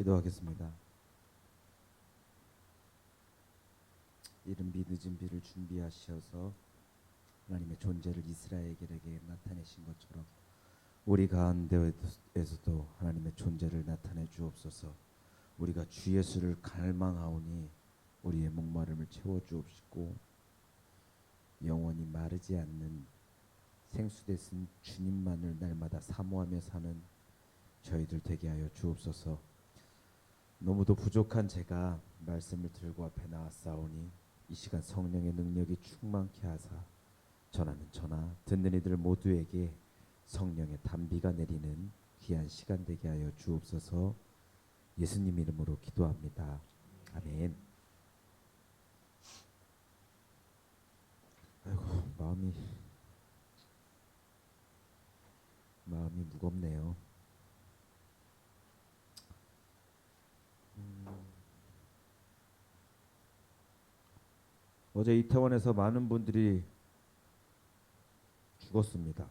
기도하겠습니다. 이른 비 늦은 비를 준비하셔서 하나님의 존재를 이스라엘에게 나타내신 것처럼 우리 가운데에서도 하나님의 존재를 나타내 주옵소서. 우리가 주 예수를 갈망하오니 우리의 목마름을 채워 주옵시고 영원히 마르지 않는 생수되신 주님만을 날마다 사모하며 사는 저희들 되게 하여 주옵소서. 너무도 부족한 제가 말씀을 들고 앞에 나왔사오니 이 시간 성령의 능력이 충만케 하사 전하는 저나 듣는 이들 모두에게 성령의 단비가 내리는 귀한 시간 되게 하여 주옵소서. 예수님 이름으로 기도합니다. 아멘. 아이고, 마음이 무겁네요. 어제 이태원에서 많은 분들이 죽었습니다.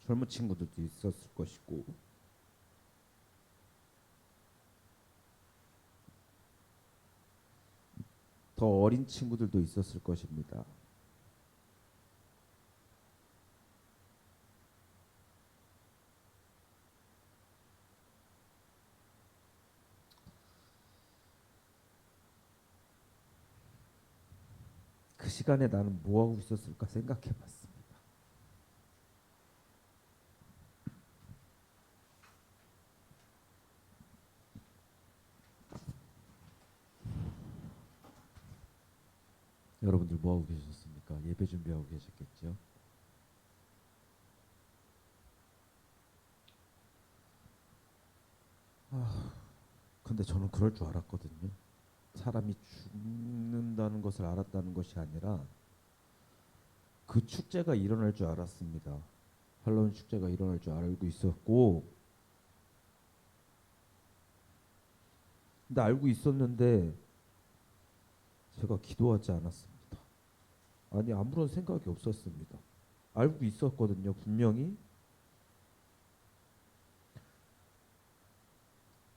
젊은 친구들도 있었을 것이고 더 어린 친구들도 있었을 것입니다. 그 시간에 나는 뭐하고 있었을까 생각해 봤습니다. 여러분들 뭐하고 계셨습니까? 예배 준비하고 계셨겠죠? 근데 저는 그럴 줄 알았거든요. 사람이 죽는다는 것을 알았다는 것이 아니라 그 축제가 일어날 줄 알았습니다. 할로윈 축제가 일어날 줄 알고 있었고, 근데 알고 있었는데 제가 기도하지 않았습니다. 아니, 아무런 생각이 없었습니다. 알고 있었거든요, 분명히.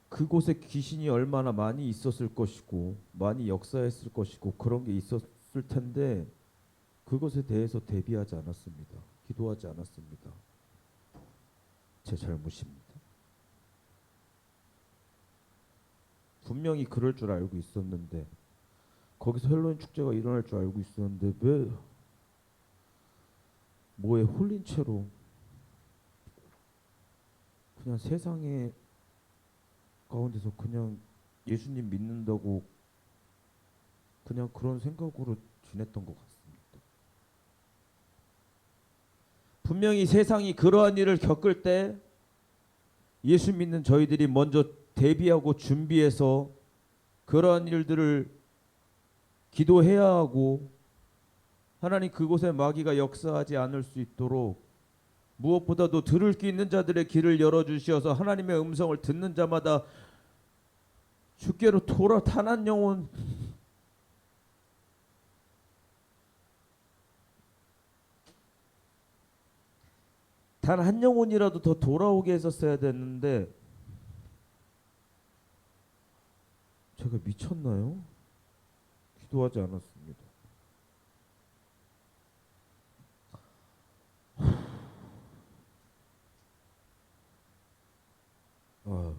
그곳에 귀신이 얼마나 많이 있었을 것이고 많이 역사했을 것이고 그런 게 있었을 텐데 그것에 대해서 대비하지 않았습니다. 기도하지 않았습니다. 제 잘못입니다. 분명히 그럴 줄 알고 있었는데 거기서 헬로윈 축제가 일어날 줄 알고 있었는데 왜 뭐에 홀린 채로 그냥 세상에 가운데서 그냥 예수님 믿는다고 그냥 그런 생각으로 지냈던 것 같습니다. 분명히 세상이 그러한 일을 겪을 때 예수 믿는 저희들이 먼저 대비하고 준비해서 그러한 일들을 기도해야 하고 하나님 그곳에 마귀가 역사하지 않을 수 있도록 무엇보다도 들을 귀 있는 자들의 귀를 열어주시어서 하나님의 음성을 듣는 자마다 주께로 돌아 탄한 영혼 단 한 영혼이라도 더 돌아오게 했었어야 됐는데 제가 미쳤나요? 기도하지 않았습니다. 아,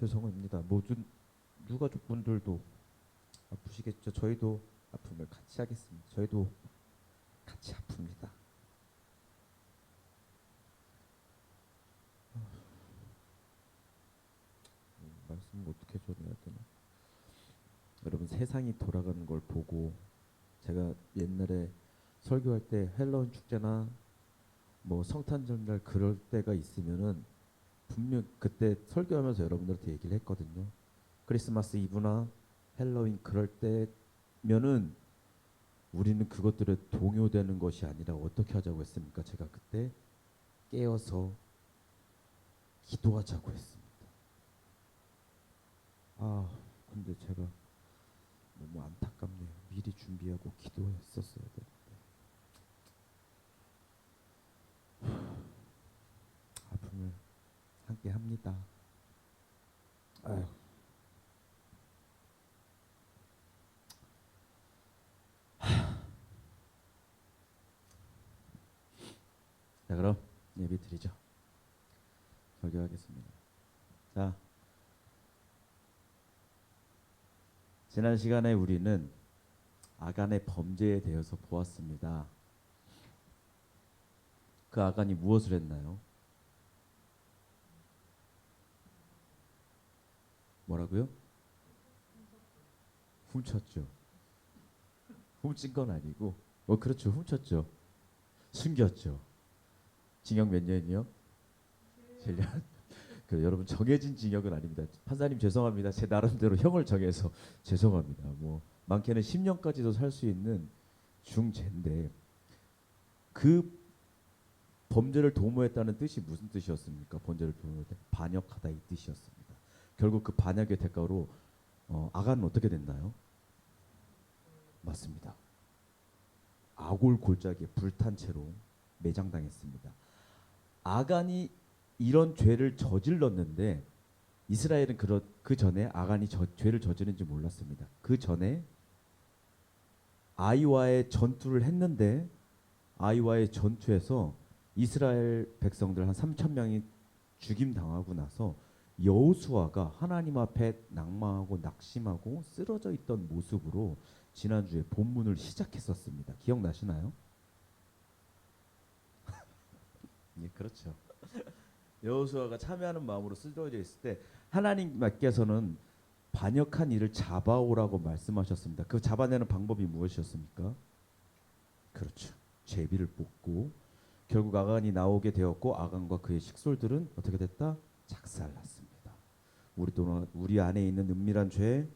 죄송합니다. 모든 유가족분들도 아프시겠죠. 저희도 아픔을 같이 하겠습니다. 저희도 같이 아픕니다. 말씀을 어떻게 전해야 되나? 여러분 세상이 돌아가는 걸 보고 제가 옛날에 설교할 때 헬로윈 축제나 뭐 성탄절날 그럴 때가 있으면은 분명 그때 설교하면서 여러분들한테 얘기를 했거든요. 크리스마스 이브나 헬로윈 그럴 때면은 우리는 그것들에 동요되는 것이 아니라 어떻게 하자고 했습니까? 제가 그때 깨어서 기도하자고 했습니다. 근데 제가 너무 안타깝네요. 미리 준비하고 기도했었어야 되는데. 아픔을 함께 합니다. 아유. 자, 그럼 예배 드리죠. 설교하겠습니다. 자, 지난 시간에 우리는 아간의 범죄에 대해서 보았습니다. 그 아간이 무엇을 했나요? 뭐라고요? 훔쳤죠. 훔친 건 아니고, 그렇죠. 훔쳤죠. 숨겼죠. 징역 몇 년이요? 7년. 그 여러분 정해진 징역은 아닙니다. 판사님 죄송합니다. 제 나름대로 형을 정해서 죄송합니다. 뭐 많게는 10년까지도 살 수 있는 중죄인데 그 범죄를 도모했다는 뜻이 무슨 뜻이었습니까? 범죄를 도모했다. 반역하다 이 뜻이었습니다. 결국 그 반역의 대가로 아간은 어떻게 됐나요? 맞습니다. 아골 골짜기에 불탄 채로 매장당했습니다. 아간이 이런 죄를 저질렀는데 이스라엘은 그 전에 아간이 죄를 저지른지 몰랐습니다. 그 전에 아이와의 전투를 했는데 아이와의 전투에서 이스라엘 백성들 한 3천 명이 죽임 당하고 나서 여호수아가 하나님 앞에 낙망하고 낙심하고 쓰러져 있던 모습으로 지난주에 본문을 시작했었습니다. 기억나시나요? 예, 그렇죠. 여호수아가 참여하는 마음으로 쓰러져 있을 때 하나님께서는 반역한 이를 잡아오라고 말씀하셨습니다. 그 잡아내는 방법이 무엇이었습니까? 그렇죠. 제비를 뽑고 결국 아간이 나오게 되었고 아간과 그의 식솔들은 어떻게 됐다? 작살났습니다. 우리 안에 있는 은밀한 죄,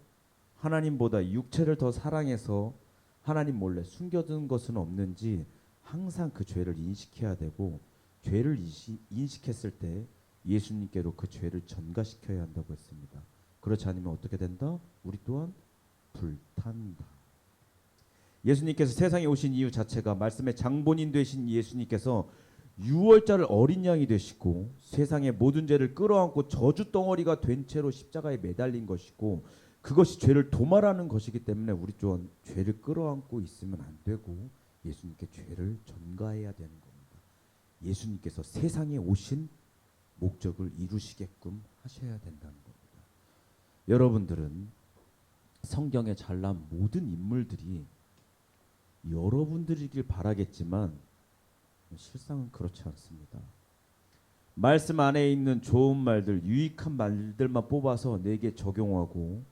하나님보다 육체를 더 사랑해서 하나님 몰래 숨겨둔 것은 없는지 항상 그 죄를 인식해야 되고 죄를 인식했을 때 예수님께로 그 죄를 전가시켜야 한다고 했습니다. 그렇지 않으면 어떻게 된다? 우리 또한 불탄다. 예수님께서 세상에 오신 이유 자체가 말씀의 장본인 되신 예수님께서 유월절 어린 양이 되시고 세상의 모든 죄를 끌어안고 저주 덩어리가 된 채로 십자가에 매달린 것이고 그것이 죄를 도말하는 것이기 때문에 우리 또한 죄를 끌어안고 있으면 안 되고 예수님께 죄를 전가해야 되는 겁니다. 예수님께서 세상에 오신 목적을 이루시게끔 하셔야 된다는 겁니다. 여러분들은 성경에 잘난 모든 인물들이 여러분들이길 바라겠지만 실상은 그렇지 않습니다. 말씀 안에 있는 좋은 말들, 유익한 말들만 뽑아서 내게 적용하고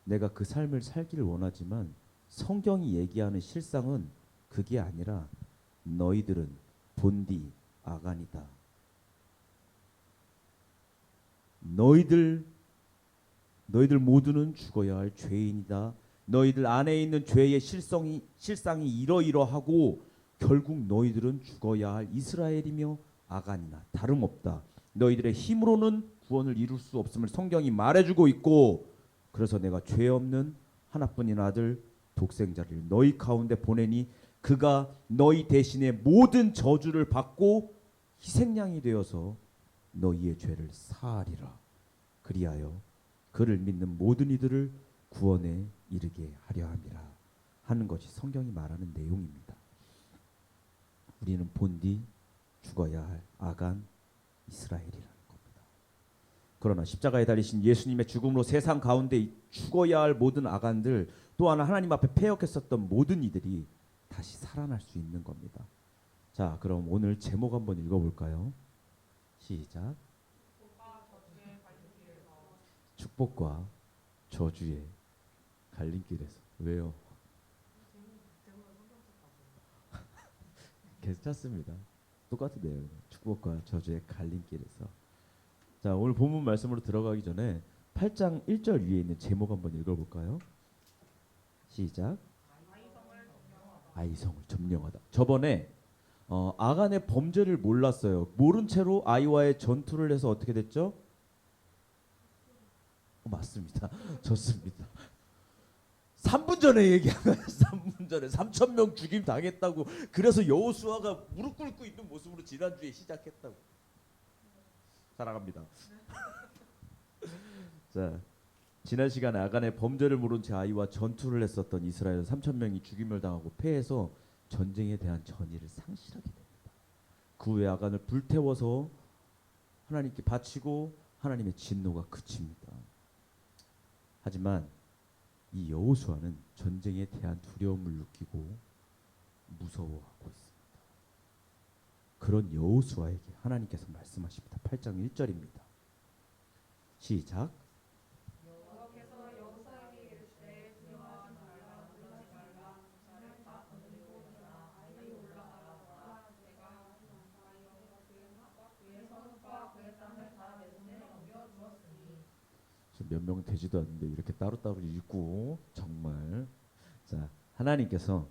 내가 그 삶을 살기를 원하지만 성경이 얘기하는 실상은 그게 아니라 너희들은 본디 아간이다. 너희들 모두는 죽어야 할 죄인이다. 너희들 안에 있는 죄의 실상이 이러이러하고 결국 너희들은 죽어야 할 이스라엘이며 아간이나 다름없다. 너희들의 힘으로는 구원을 이룰 수 없음을 성경이 말해주고 있고 그래서 내가 죄 없는 하나뿐인 아들 독생자를 너희 가운데 보내니 그가 너희 대신에 모든 저주를 받고 희생양이 되어서 너희의 죄를 사하리라. 그리하여 그를 믿는 모든 이들을 구원에 이르게 하려 함이라 하는 것이 성경이 말하는 내용입니다. 우리는 본디 죽어야 할 아간 이스라엘이라는 겁니다. 그러나 십자가에 달리신 예수님의 죽음으로 세상 가운데 죽어야 할 모든 아간들 또한 하나님 앞에 패역했었던 모든 이들이 다시 살아날 수 있는 겁니다. 자, 그럼 오늘 제목 한번 읽어볼까요? 시작. 축복과 저주의 갈림길에서. 왜요? 괜찮습니다. 똑같은데요. 축복과 저주의 갈림길에서. 자, 오늘 본문 말씀으로 들어가기 전에 8장 1절 위에 있는 제목 한번 읽어볼까요? 시작. 아이성을 점령하다. 저번에 아간의 범죄를 몰랐어요. 모른 채로 아이와의 전투를 해서 어떻게 됐죠? 맞습니다. 좋습니다. 3분 전에 얘기한 거예요. 3분 전에 3천 명 죽임 당했다고. 그래서 여호수아가 무릎 꿇고 있는 모습으로 지난주에 시작했다고. 사랑합니다. 자, 지난 시간에 아간의 범죄를 모른 채 아이와 전투를 했었던 이스라엘 3천 명이 죽임을 당하고 패해서 전쟁에 대한 전의를 상실하게 됩니다. 그 후에 아간을 불태워서 하나님께 바치고 하나님의 진노가 그칩니다. 하지만 이 여호수아는 전쟁에 대한 두려움을 느끼고 무서워하고 있습니다. 그런 여호수아에게 하나님께서 말씀하십니다. 8장 1절입니다. 시작. 여호와께서 여호수아에게 이르시되 두려워하지 말라 놀라지 말라 자를 다 거느리고 일어나 아이로 올라가라 내가 그의 성읍과 그의 땅을 다 내 손에 넘겨 주었으니. 몇 명 되지도 않는데 이렇게 따로따로 읽고 정말. 자, 하나님께서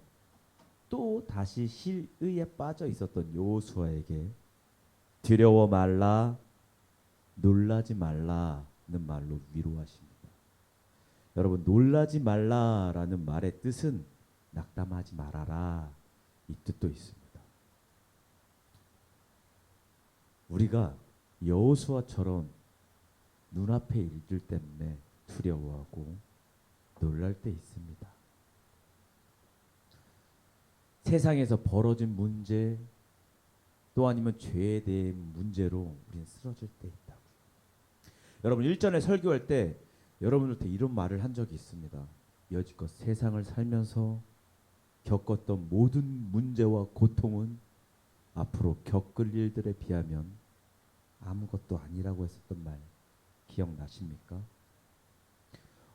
또 다시 실의에 빠져 있었던 여호수아에게 두려워 말라 놀라지 말라는 말로 위로하십니다. 여러분, 놀라지 말라라는 말의 뜻은 낙담하지 말아라 이 뜻도 있습니다. 우리가 여호수아처럼 눈앞의 일들 때문에 두려워하고 놀랄 때 있습니다. 세상에서 벌어진 문제 또 아니면 죄에 대한 문제로 우리는 쓰러질 때 있다고요. 여러분, 일전에 설교할 때 여러분들한테 이런 말을 한 적이 있습니다. 여지껏 세상을 살면서 겪었던 모든 문제와 고통은 앞으로 겪을 일들에 비하면 아무것도 아니라고 했었던 말 기억나십니까?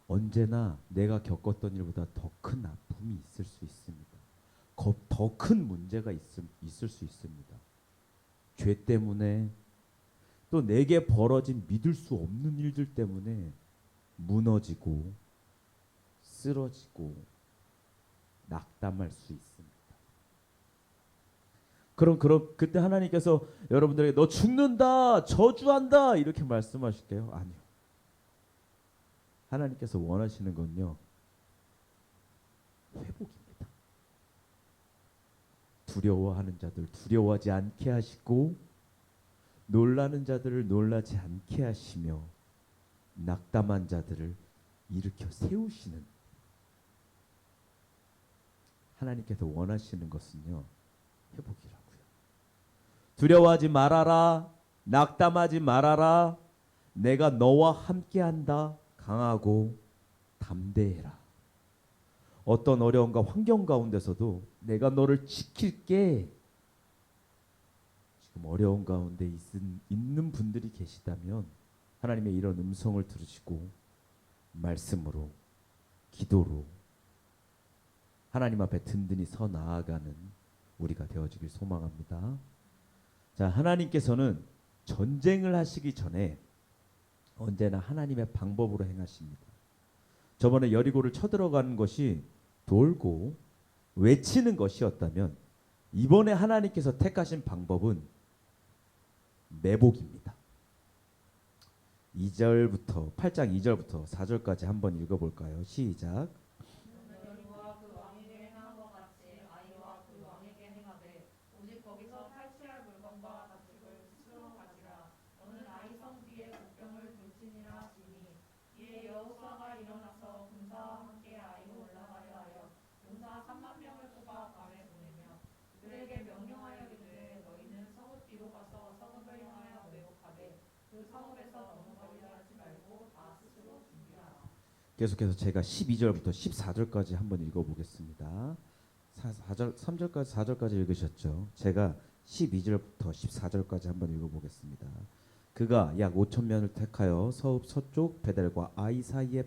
언제나 내가 겪었던 일보다 더 큰 아픔이 있을 수 있습니다. 더 큰 문제가 있을 수 있습니다. 죄 때문에 또 내게 벌어진 믿을 수 없는 일들 때문에 무너지고 쓰러지고 낙담할 수 있습니다. 그럼 그때 하나님께서 여러분들에게 너 죽는다, 저주한다 이렇게 말씀하실게요? 아니요. 하나님께서 원하시는 건요, 회복입니다. 두려워하는 자들 두려워하지 않게 하시고 놀라는 자들을 놀라지 않게 하시며 낙담한 자들을 일으켜 세우시는, 하나님께서 원하시는 것은요, 회복이라고요. 두려워하지 말아라, 낙담하지 말아라, 내가 너와 함께한다, 강하고 담대해라. 어떤 어려움과 환경 가운데서도 내가 너를 지킬게. 지금 어려운 가운데 있는 분들이 계시다면 하나님의 이런 음성을 들으시고 말씀으로, 기도로 하나님 앞에 든든히 서 나아가는 우리가 되어지길 소망합니다. 자, 하나님께서는 전쟁을 하시기 전에 언제나 하나님의 방법으로 행하십니다. 저번에 여리고를 쳐들어가는 것이 돌고 외치는 것이었다면 이번에 하나님께서 택하신 방법은 매복입니다. 2절부터 8장 2절부터 4절까지 한번 읽어볼까요? 시작. 여리고와 그 왕에게 행한 것 같이 아이와 그 왕에게 행하되 오직 거기서 탈취할 물건과 가축을 스스로 가지라. 너는 아이 성 뒤에 복병을 둘지니라 하시니 이에 여호수아가 일어나서 군사와 함께 아이로 올라가려 하여 용사 3만 명을 뽑아 밤에 보내며 그들에게 명령하여 이르되 너희는 성읍 뒤로 가서 성읍을 향하여 매복하되 그 성읍에서 넘어가려 하지 말고 다 스스로 준비하라. 계속해서 제가 12절부터 14절까지 한번 읽어보겠습니다. 3절까지 4절까지 읽으셨죠? 제가 12절부터 14절까지 한번 읽어보겠습니다. 그가 약 5,000명을 택하여 서읍 서쪽 베델과 아이 사이에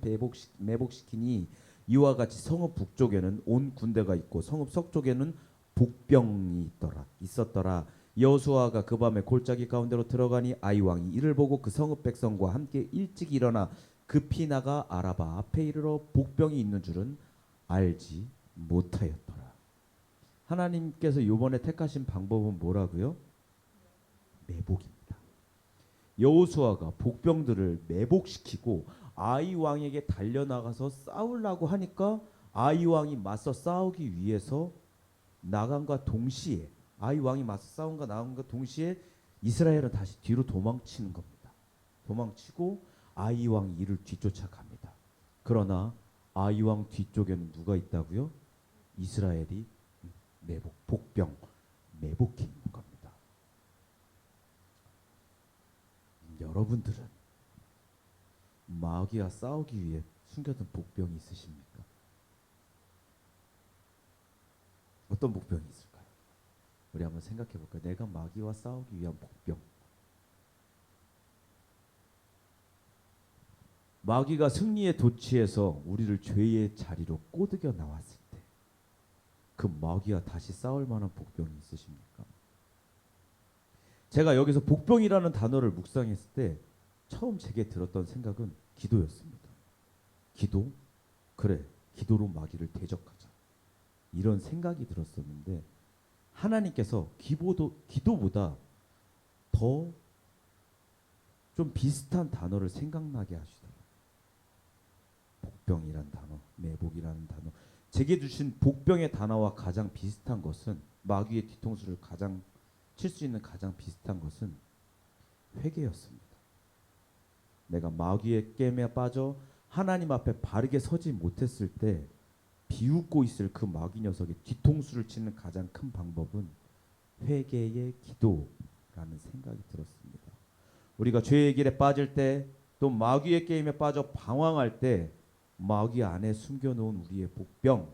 매복시키니 이와 같이 성읍 북쪽에는 온 군대가 있고 성읍 서쪽에는 복병이 있었더라. 여호수아가 그 밤에 골짜기 가운데로 들어가니 아이 왕이 이를 보고 그 성읍 백성과 함께 일찍 일어나 급히 나가 아라바 앞에 이르러 복병이 있는 줄은 알지 못하였더라. 하나님께서 이번에 택하신 방법은 뭐라고요? 매복입니다. 여호수아가 복병들을 매복시키고 아이 왕에게 달려나가서 싸우려고 하니까 아이 왕이 맞서 싸우기 위해서 나간과 동시에 아이 왕이 맞서 싸운과 나간과 동시에 이스라엘은 다시 뒤로 도망치는 겁니다. 도망치고 아이 왕이 이를 뒤쫓아갑니다. 그러나 아이 왕 뒤쪽에는 누가 있다고요? 이스라엘이 복병 매복해 있는 겁니다. 여러분들은 마귀와 싸우기 위해 숨겨둔 복병이 있으십니까? 어떤 복병이 있을까요? 우리 한번 생각해 볼까요? 내가 마귀와 싸우기 위한 복병. 마귀가 승리에 도취해서 우리를 죄의 자리로 꼬드겨 나왔을 때 그 마귀와 다시 싸울 만한 복병이 있으십니까? 제가 여기서 복병이라는 단어를 묵상했을 때 처음 제게 들었던 생각은 기도였습니다. 기도? 그래, 기도로 마귀를 대적하자. 이런 생각이 들었었는데 하나님께서 기도보다 더 좀 비슷한 단어를 생각나게 하시더라고요. 복병이란 단어, 매복이라는 단어. 제게 주신 복병의 단어와 가장 비슷한 것은 마귀의 뒤통수를 가장 칠 수 있는 가장 비슷한 것은 회개였습니다. 내가 마귀의 게임에 빠져 하나님 앞에 바르게 서지 못했을 때 비웃고 있을 그 마귀 녀석의 뒤통수를 치는 가장 큰 방법은 회개의 기도라는 생각이 들었습니다. 우리가 죄의 길에 빠질 때 또 마귀의 게임에 빠져 방황할 때 마귀 안에 숨겨놓은 우리의 복병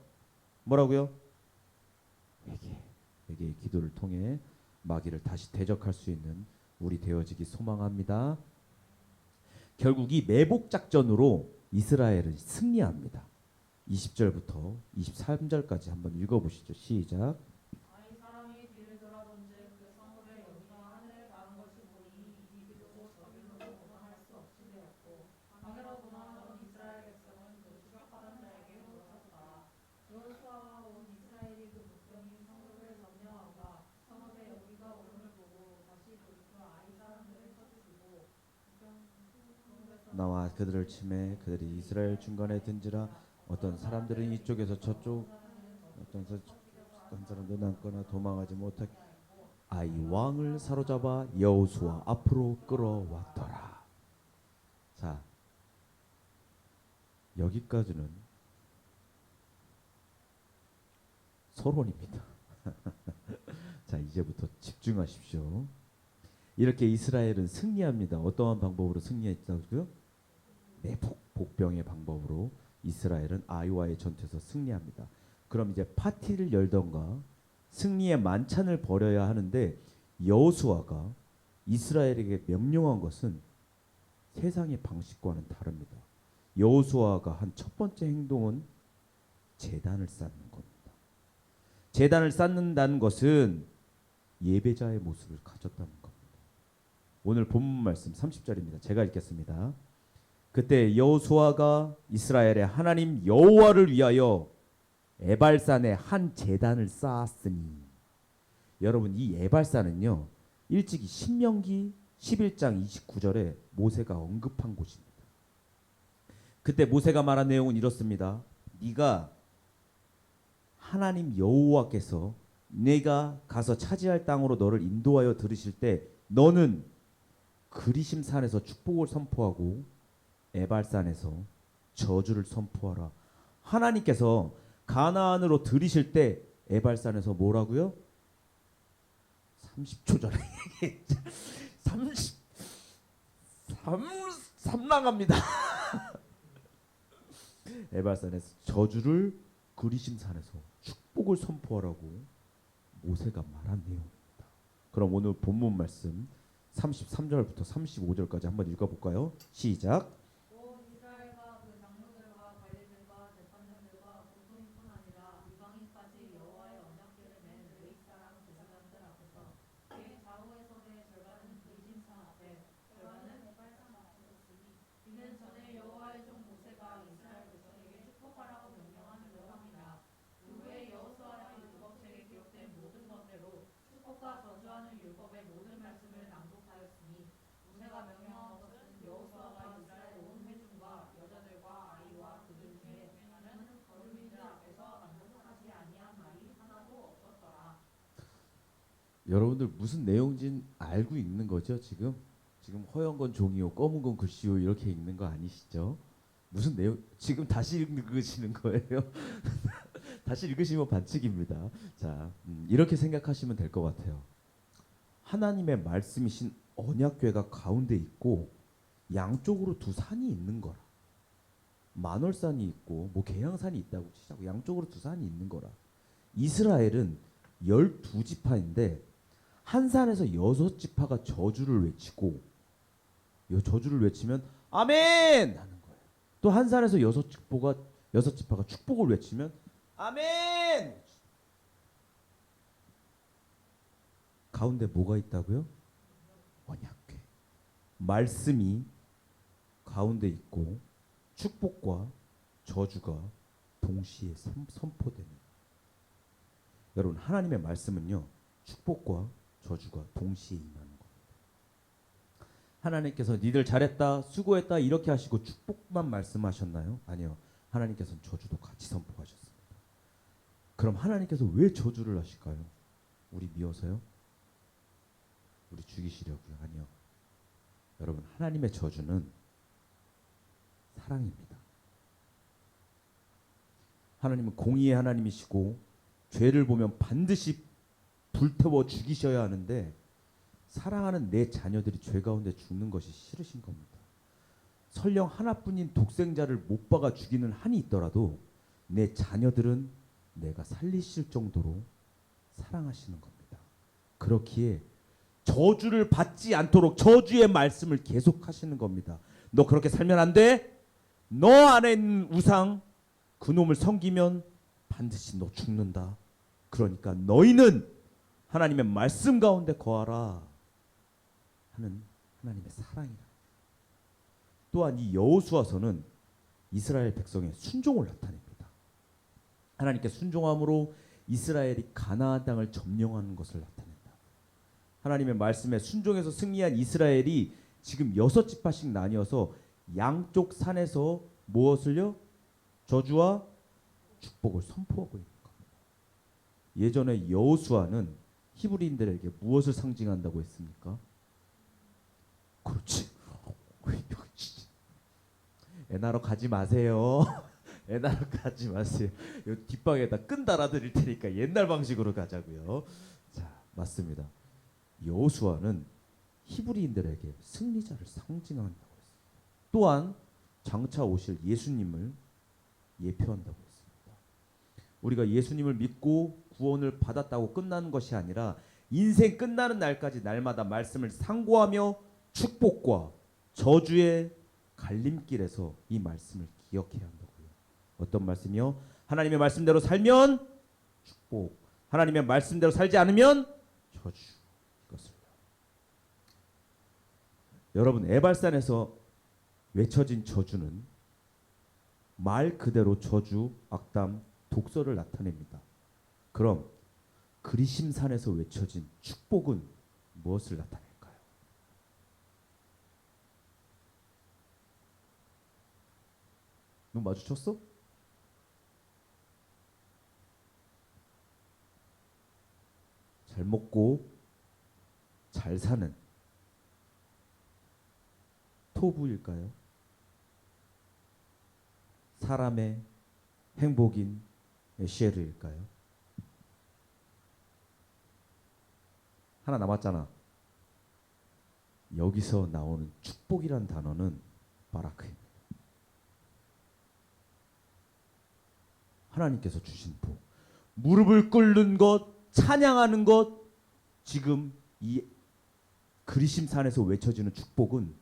뭐라고요? 회개의 기도를 통해 마귀를 다시 대적할 수 있는 우리 되어지기 소망합니다. 결국 이 매복 작전으로 이스라엘은 승리합니다. 20절부터 23절까지 한번 읽어보시죠. 시작. 아이 사람이 뒤를 돌아본즉 그 성읍에 여기가 하늘에 닿은 것이 보이니 이기도 저기로도 도망할 수 없이 되었고 방해로 도망하던 이스라엘 백성은 그 추격하던 자에게 물러섰다. 여호수아와 온 이스라엘이 그 북병이 성읍을 점령하고 성읍에 여기가 오름을 보고 다시 돌이켜 아이 사람들을 쳐죽이고 나와 그들을 치매 그들이 이스라엘 중간에 든지라 어떤 사람들은 이쪽에서 저쪽 어떤 사람들은 남거나 도망하지 못하게 아이 왕을 사로잡아 여호수아 앞으로 끌어왔더라. 자, 여기까지는 서론입니다. 자, 이제부터 집중하십시오. 이렇게 이스라엘은 승리합니다. 어떠한 방법으로 승리했다고요? 복병의 방법으로 이스라엘은 아이와의 전투에서 승리합니다. 그럼 이제 파티를 열던가 승리의 만찬을 벌여야 하는데 여호수아가 이스라엘에게 명령한 것은 세상의 방식과는 다릅니다. 여호수아가 한 첫 번째 행동은 제단을 쌓는 겁니다. 제단을 쌓는다는 것은 예배자의 모습을 가졌다는 겁니다. 오늘 본문 말씀 30절입니다. 제가 읽겠습니다. 그때 여호수아가 이스라엘의 하나님 여호와를 위하여 에발산에 한 제단을 쌓았으니 여러분 이 에발산은요 일찍이 신명기 11장 29절에 모세가 언급한 곳입니다. 그때 모세가 말한 내용은 이렇습니다. 네가 하나님 여호와께서 내가 가서 차지할 땅으로 너를 인도하여 들으실 때 너는 그리심 산에서 축복을 선포하고 에발산에서 저주를 선포하라. 하나님께서 가나안으로 들이실 때 에발산에서 뭐라고요? 30초 전에 3 나갑니다. 에발산에서 저주를 그리심산에서 축복을 선포하라고 모세가 말한 내용입니다. 그럼 오늘 본문 말씀 33절부터 35절까지 한번 읽어볼까요? 시작. 온 이스라엘과 그 장로들과 관리들과 재판장들과 공통뿐 아니라 이방인까지 여호와의 언약궤를 맨 레위 사람 제사장들 앞에서 그 좌우에서의 절반은 그리심산 앞에 절반은 에발산 앞에 섰으니 이는 전에 여호와의 종 모세가 이스라엘 백성에게 축복하라고 명령한 이러함이라. 그 후에 여호수아는 율법책에 기록된 모든 것대로 축복과 저주하는 율법의 모든 말씀을 낭독하였으니 모세가 명령한 것은 여호수아가 이스라엘 여러분들 무슨 내용인지 알고 읽는 거죠 지금? 지금 허연 건 종이요, 검은 건 글씨요 이렇게 읽는 거 아니시죠? 무슨 내용? 지금 다시 읽으시는 거예요? 다시 읽으시면 반칙입니다. 자, 이렇게 생각하시면 될 것 같아요. 하나님의 말씀이신 언약궤가 가운데 있고 양쪽으로 두 산이 있는 거라. 만월산이 있고 뭐 계양산이 있다고 치자고 양쪽으로 두 산이 있는 거라. 이스라엘은 12지파인데 한 산에서 6지파가 저주를 외치고 이 저주를 외치면 아멘 하는 거예요. 또 한 산에서 6지파가 축복을 외치면 아멘. 가운데 뭐가 있다고요? 언약궤. 말씀이 가운데 있고 축복과 저주가 동시에 선포되는. 여러분 하나님의 말씀은요 축복과 저주가 동시에 임하는 겁니다. 하나님께서 니들 잘했다 수고했다 이렇게 하시고 축복만 말씀하셨나요? 아니요. 하나님께서는 저주도 같이 선포하셨습니다. 그럼 하나님께서 왜 저주를 하실까요? 우리 미워서요? 우리 죽이시려고요? 아니요. 여러분 하나님의 저주는 사랑입니다. 하나님은 공의의 하나님이시고 죄를 보면 반드시 불태워 죽이셔야 하는데 사랑하는 내 자녀들이 죄 가운데 죽는 것이 싫으신 겁니다. 설령 하나뿐인 독생자를 못 박아 죽이는 한이 있더라도 내 자녀들은 내가 살리실 정도로 사랑하시는 겁니다. 그렇기에 저주를 받지 않도록 저주의 말씀을 계속하시는 겁니다. 너 그렇게 살면 안 돼. 너 안에 있는 우상 그놈을 섬기면 반드시 너 죽는다. 그러니까 너희는 하나님의 말씀 가운데 거하라 하는 하나님의 사랑이라. 또한 이 여호수아서는 이스라엘 백성의 순종을 나타냅니다. 하나님께 순종함으로 이스라엘이 가나안 땅을 점령하는 것을 나타낸다. 하나님의 말씀에 순종해서 승리한 이스라엘이 지금 6지파씩 나뉘어서 양쪽 산에서 무엇을요? 저주와 축복을 선포하고 있는 겁니다. 예전에 여호수아는 히브리인들에게 무엇을 상징한다고 했습니까? 그렇지. 애나러 가지 마세요. 애나러 가지 마세요. 이 뒷방에다 끈 달아드릴 테니까 옛날 방식으로 가자고요. 자, 맞습니다. 여호수아는 히브리인들에게 승리자를 상징한다고 했습니다. 또한 장차 오실 예수님을 예표한다고 했습니다. 우리가 예수님을 믿고 구원을 받았다고 끝나는 것이 아니라 인생 끝나는 날까지 날마다 말씀을 상고하며 축복과 저주의 갈림길에서 이 말씀을 기억해야 한다고요. 어떤 말씀이요? 하나님의 말씀대로 살면 축복, 하나님의 말씀대로 살지 않으면 저주. 이것을요. 여러분 에발산에서 외쳐진 저주는 말 그대로 저주, 악담, 독설을 나타냅니다. 그럼 그리심산에서 외쳐진 축복은 무엇을 나타낼까요? 눈 마주쳤어? 잘 먹고 잘 사는 토부일까요? 사람의 행복인 에시에르일까요? 하나 남았잖아. 여기서 나오는 축복이란 단어는 바라크입니다. 하나님께서 주신 복, 무릎을 꿇는 것, 찬양하는 것, 지금 이 그리심산에서 외쳐지는 축복은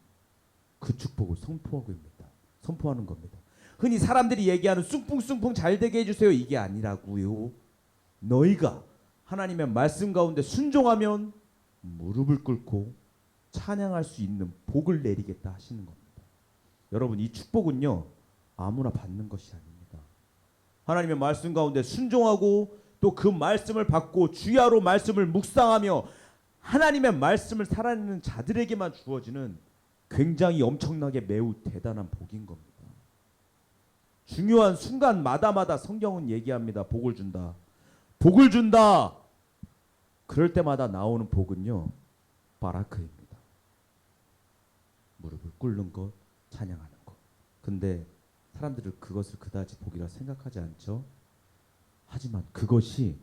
그 축복을 선포하는 겁니다. 흔히 사람들이 얘기하는 숭풍숭풍 잘되게 해주세요 이게 아니라고요. 너희가 하나님의 말씀 가운데 순종하면 무릎을 꿇고 찬양할 수 있는 복을 내리겠다 하시는 겁니다. 여러분 이 축복은요 아무나 받는 것이 아닙니다. 하나님의 말씀 가운데 순종하고 또 그 말씀을 받고 주야로 말씀을 묵상하며 하나님의 말씀을 살아내는 자들에게만 주어지는 굉장히 엄청나게 매우 대단한 복인 겁니다. 중요한 순간마다마다 성경은 얘기합니다. 복을 준다. 복을 준다. 그럴 때마다 나오는 복은요, 바라크입니다. 무릎을 꿇는 것, 찬양하는 것. 근데 사람들은 그것을 그다지 복이라 생각하지 않죠. 하지만 그것이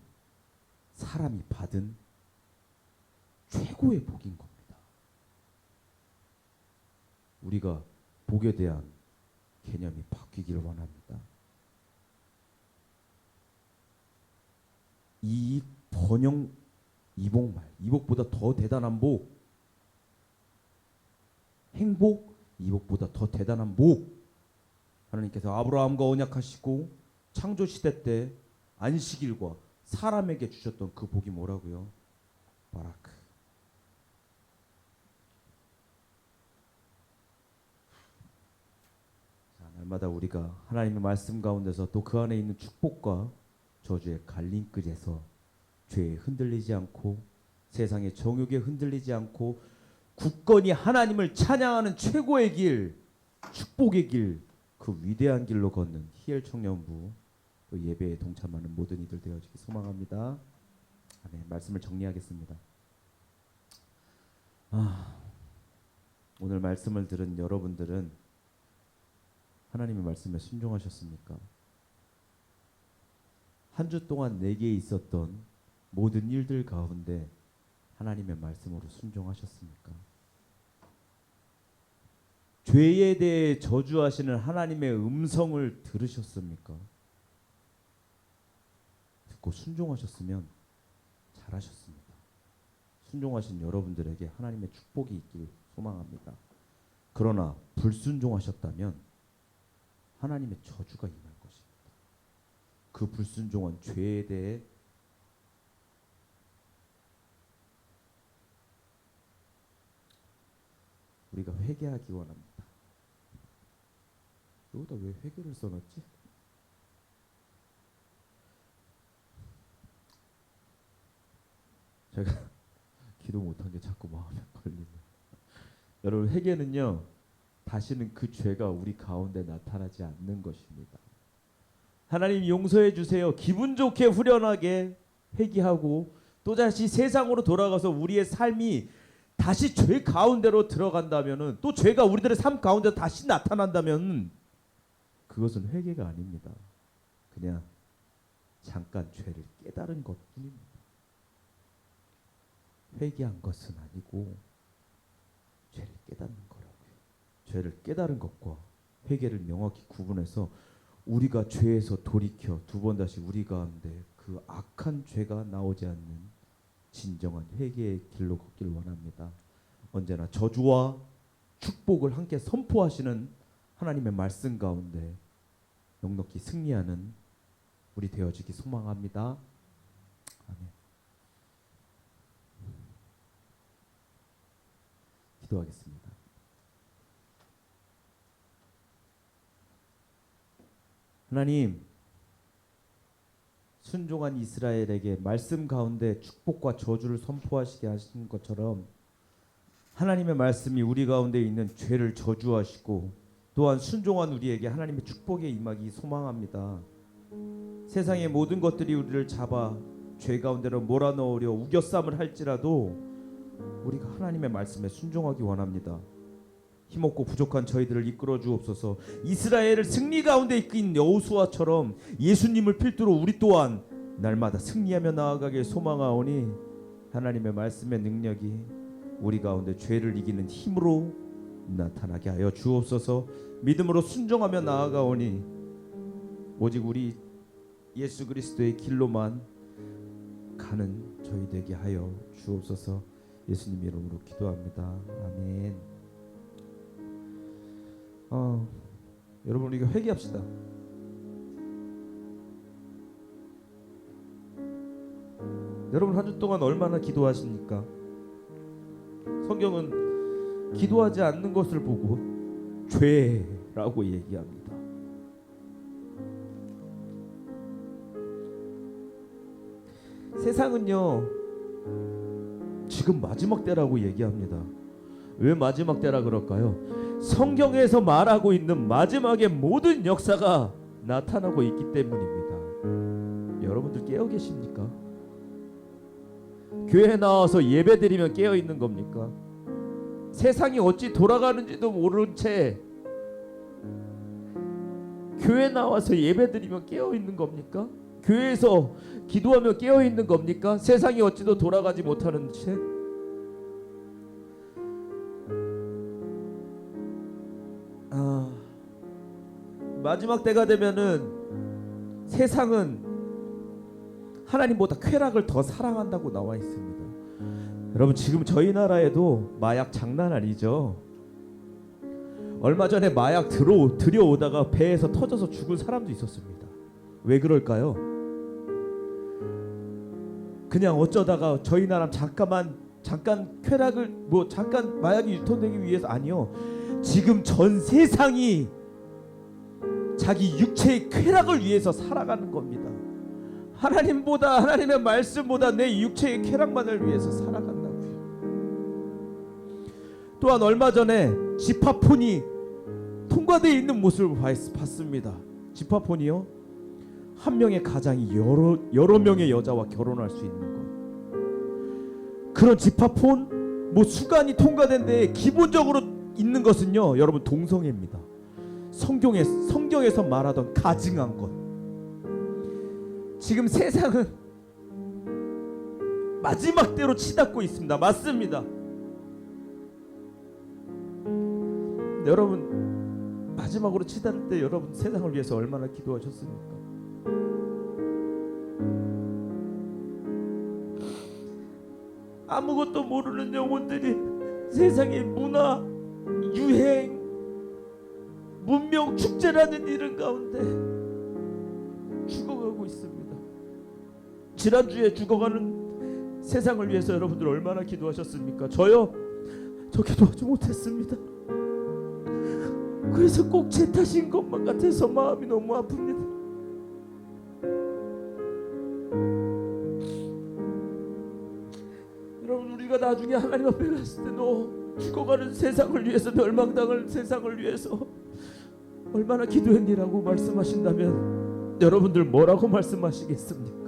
사람이 받은 최고의 복인 겁니다. 우리가 복에 대한 개념이 바뀌기를 원합니다. 이익, 번영, 이복말, 이복보다 더 대단한 복, 행복, 이복보다 더 대단한 복. 하나님께서 아브라함과 언약하시고 창조 시대 때 안식일과 사람에게 주셨던 그 복이 뭐라고요? 바라크. 자, 날마다 우리가 하나님의 말씀 가운데서 또 그 안에 있는 축복과 저주의 갈림길에서 죄에 흔들리지 않고 세상의 정욕에 흔들리지 않고 굳건히 하나님을 찬양하는 최고의 길, 축복의 길, 그 위대한 길로 걷는 희엘 청년부, 또 예배에 동참하는 모든 이들 되어지기 소망합니다. 아멘. 말씀을 정리하겠습니다. 오늘 말씀을 들은 여러분들은 하나님의 말씀에 순종하셨습니까? 한 주 동안 내게 있었던 모든 일들 가운데 하나님의 말씀으로 순종하셨습니까? 죄에 대해 저주하시는 하나님의 음성을 들으셨습니까? 듣고 순종하셨으면 잘하셨습니다. 순종하신 여러분들에게 하나님의 축복이 있길 소망합니다. 그러나 불순종하셨다면 하나님의 저주가 임할 것입니다. 그 불순종한 죄에 대해 우리가 회개하기 원합니다. 여기다 왜 회개를 써놨지? 제가 기도 못한 게 자꾸 마음에 걸리네. 여러분, 회개는요, 다시는 그 죄가 우리 가운데 나타나지 않는 것입니다. 하나님 용서해 주세요. 기분 좋게 후련하게 회개하고 또다시 세상으로 돌아가서 우리의 삶이 다시 죄 가운데로 들어간다면은, 또 죄가 우리들의 삶 가운데 다시 나타난다면 그것은 회개가 아닙니다. 그냥 잠깐 죄를 깨달은 것뿐입니다. 회개한 것은 아니고 죄를 깨닫는 거라고요. 죄를 깨달은 것과 회개를 명확히 구분해서 우리가 죄에서 돌이켜 두 번 다시 우리 가운데 그 악한 죄가 나오지 않는 진정한 회개의 길로 걷길 원합니다. 언제나 저주와 축복을 함께 선포하시는 하나님의 말씀 가운데 넉넉히 승리하는 우리 되어지기 소망합니다. 아멘. 기도하겠습니다. 하나님, 순종한 이스라엘에게 말씀 가운데 축복과 저주를 선포하시게 하신 것처럼 하나님의 말씀이 우리 가운데 있는 죄를 저주하시고 또한 순종한 우리에게 하나님의 축복의 임하기 소망합니다. 세상의 모든 것들이 우리를 잡아 죄 가운데로 몰아넣으려 우겨쌈을 할지라도 우리가 하나님의 말씀에 순종하기 원합니다. 힘없고 부족한 저희들을 이끌어 주옵소서. 이스라엘을 승리 가운데 이끈 여호수아처럼 예수님을 필두로 우리 또한 날마다 승리하며 나아가길 소망하오니 하나님의 말씀의 능력이 우리 가운데 죄를 이기는 힘으로 나타나게 하여 주옵소서. 믿음으로 순종하며 나아가오니 오직 우리 예수 그리스도의 길로만 가는 저희 되게 하여 주옵소서. 예수님 이름으로 기도합니다. 아멘. 여러분, 우리가 회개합시다. 여러분, 한 주 동안 얼마나 기도하십니까? 성경은 기도하지 않는 것을 보고 죄라고 얘기합니다. 세상은요, 지금 마지막 때라고 얘기합니다. 왜 마지막 때라 그럴까요? 성경에서 말하고 있는 마지막의 모든 역사가 나타나고 있기 때문입니다. 여러분들 깨어 계십니까? 교회에 나와서 예배드리면 깨어 있는 겁니까? 세상이 어찌 돌아가는지도 모른 채 교회 나와서 예배드리면 깨어 있는 겁니까? 교회에서 기도하며 깨어 있는 겁니까? 세상이 어찌도 돌아가지 못하는 채. 마지막 때가 되면은 세상은 하나님보다 쾌락을 더 사랑한다고 나와 있습니다. 여러분, 지금 저희 나라에도 마약 장난 아니죠? 얼마 전에 마약 들여오다가 배에서 터져서 죽은 사람도 있었습니다. 왜 그럴까요? 그냥 어쩌다가 저희 나라 잠깐 쾌락을 잠깐 마약이 유통되기 위해서 아니요. 지금 전 세상이 자기 육체의 쾌락을 위해서 살아가는 겁니다. 하나님보다, 하나님의 말씀보다 내 육체의 쾌락만을 위해서 살아간다고요. 또한 얼마 전에 집합폰이 통과되어 있는 모습을 봤습니다. 집합폰이요, 한 명의 가장이 여러 명의 여자와 결혼할 수 있는 것. 그런 집합폰 수간이 통과된 데에 기본적으로 있는 것은요, 여러분, 동성애입니다. 성경에서 말하던 가증한 것. 지금 세상은 마지막 때로 치닫고 있습니다. 맞습니다. 여러분, 마지막으로 치닫을 때 여러분 세상을 위해서 얼마나 기도하셨습니까? 아무것도 모르는 영혼들이 세상의 문화, 유행, 문명, 축제라는 이름 가운데 죽어가고 있습니다. 지난주에 죽어가는 세상을 위해서 여러분들 얼마나 기도하셨습니까? 저 기도하지 못했습니다. 그래서 꼭 제 탓인 것만 같아서 마음이 너무 아픕니다. 여러분, 우리가 나중에 하나님 앞에 갔을 때도 죽어가는 세상을 위해서, 멸망당할 세상을 위해서 얼마나 기도했니라고 말씀하신다면 여러분들 뭐라고 말씀하시겠습니까?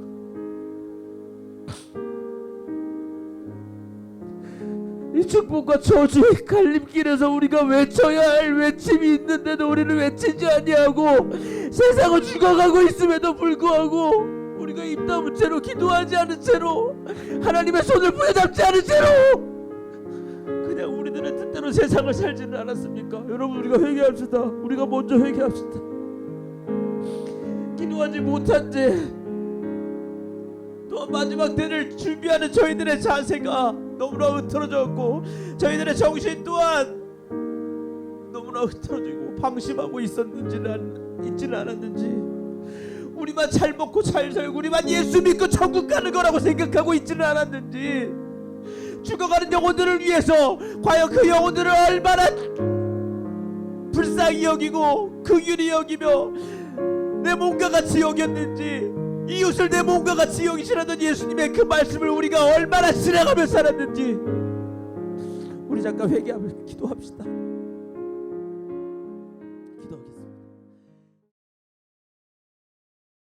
이 축복과 저주의 갈림길에서 우리가 외쳐야 할 외침이 있는데도 우리는 외치지 아니하고 세상을 죽어가고 있음에도 불구하고 우리가 입 다문 채로, 기도하지 않은 채로, 하나님의 손을 부여잡지 않은 채로 그냥 우리들의 뜻대로 세상을 살지는 않았습니까? 여러분, 우리가 회개합시다. 우리가 먼저 회개합시다. 기도하지 못한 채 또 마지막 때를 준비하는 저희들의 자세가 너무나 흐트러졌고, 저희들의 정신 또한 너무나 흐트러지고 방심하고 있지는 않았는지, 우리만 잘 먹고 잘 살고 우리만 예수 믿고 천국 가는 거라고 생각하고 있지는 않았는지, 죽어가는 영혼들을 위해서 과연 그 영혼들을 얼마나 불쌍히 여기고 긍휼히 여기며 내 몸과 같이 여겼는지, 이웃을 내 몸과 같이 여기시라던 예수님의 그 말씀을 우리가 얼마나 실행하며 살았는지, 우리 잠깐 회개하며 기도합시다.